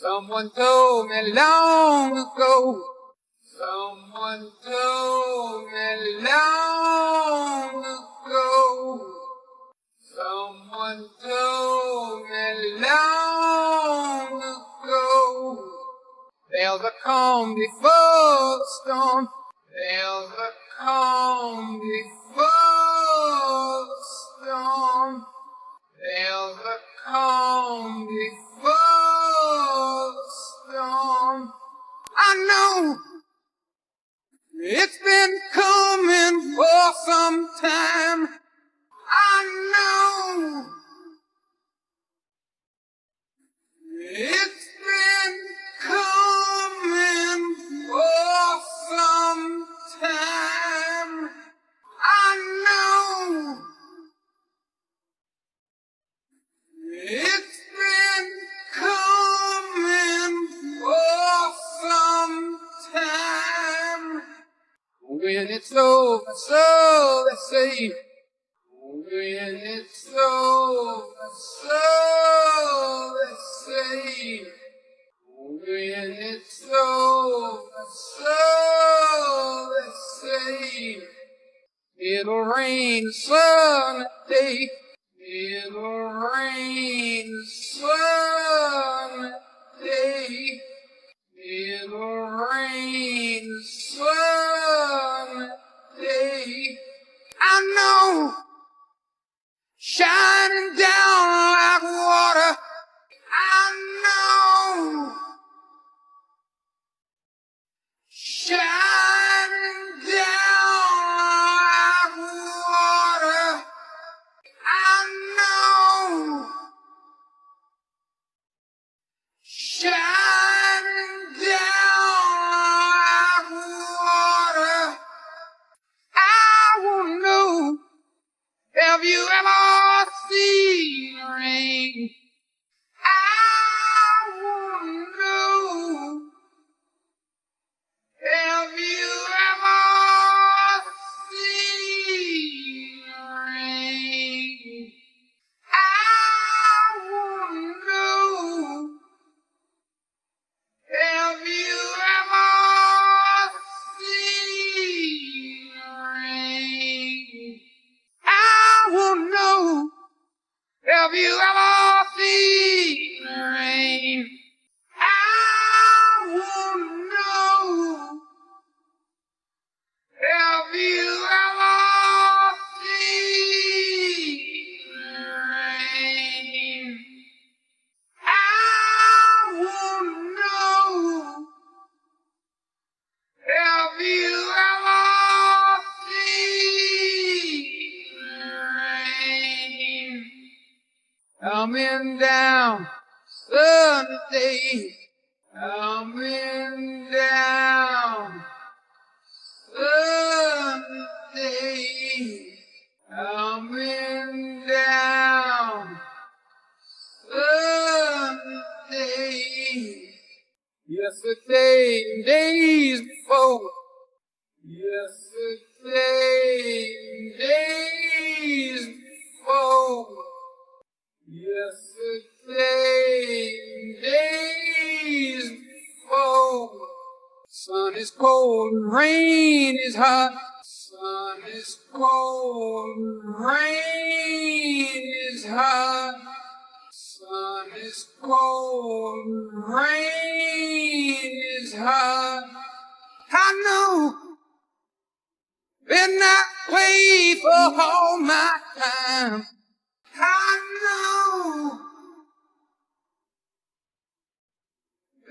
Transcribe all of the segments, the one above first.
Someone told me long ago. Someone told me long ago. Someone told me long ago. There's a calm before the storm. There's a calm before the storm. There's a calm before the storm. I know it's been coming for some time. I know it's been coming for some time. I know it's been coming for some time. When it's over, so they say. When it's over, so they say. When it's over, so they say. It'll rain a sunny day. It'll rain a sunny day. It'll rain a sunny day. I know, shining down like water. I know, shining down like water. I know, shining down like water. I won't know if you ever seen rain. I won't know if you ever seen rain. I won't know if you ever seen rain. I won't know if you ever seen rain. I won't know if you ever seen rain. I won't know if you ever seen rain. Coming down sunny day. Coming down sunny day. Coming down sunny day. Yesterday and days before. Yesterday and days before. Yesterday and days before. Sun is cold and rain is hot. Sun is cold and rain is hot. Sun is cold and rain is hot. I know, been that way for all my time. I know,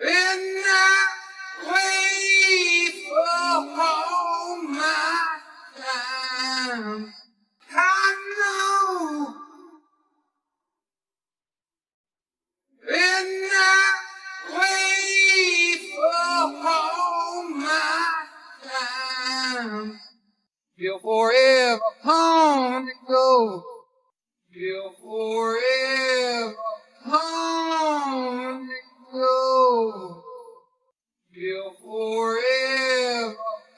been that way for all my time. I know, been that way for all my time. You're forever upon the go. You're forever upon the go. You're forever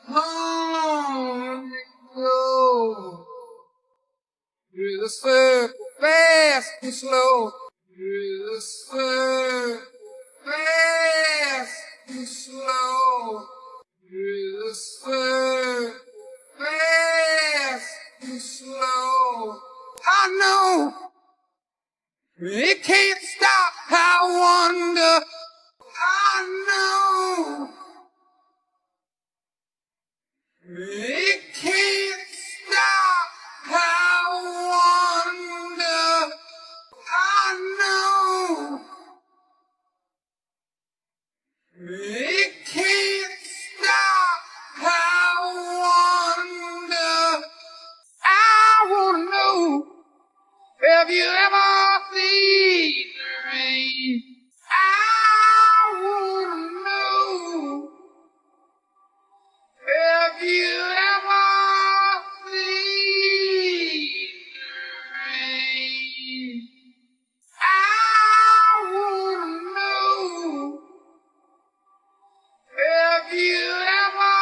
upon the go. Through the circle, fast and slow. Through the circle, fast can't stop. I wonder. I know. It can't stop. I wonder. I know. It can't stop. I wonder. I wanna know. Have you ever seen the rain? I wanna know. Have you ever seen the rain? I wanna know. Have you ever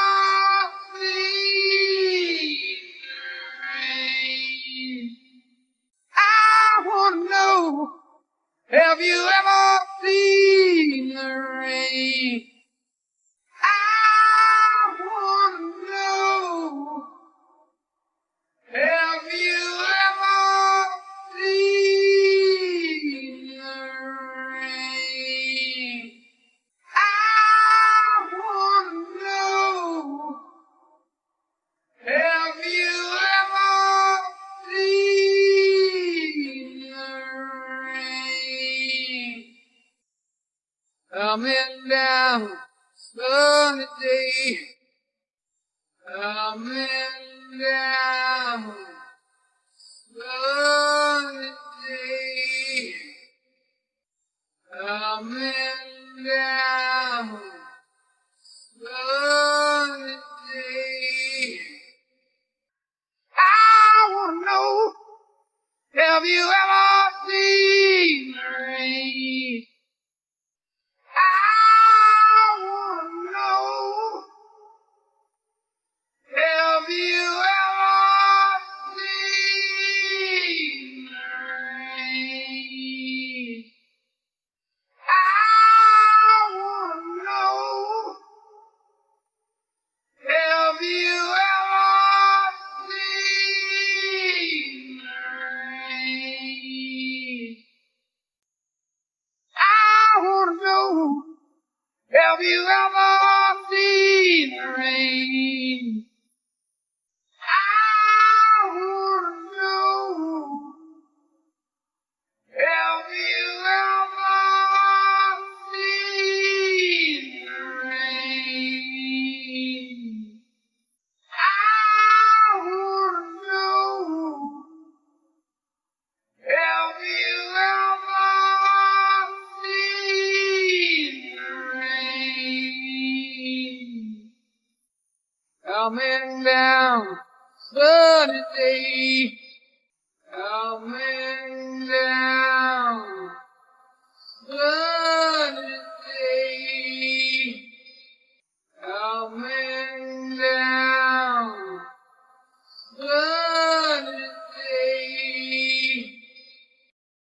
seen the rain? I wanna know. Have you ever seen the rain? I wanna know. Have you ever seen the rain? I wanna know. Have you ever seen the rain? Coming down sunny day. Coming down sunny day. Coming down sunny day. I wanna know, have you ever seen the rain? I wanna know, have you ever seen the rain? I wanna know, have you ever seen the rain? I wanna know, have you ever seen the rain? I wanna know, have you ever seen the rain? I wanna know, have you ever seen the rain? Coming down sunny day. Coming down sunny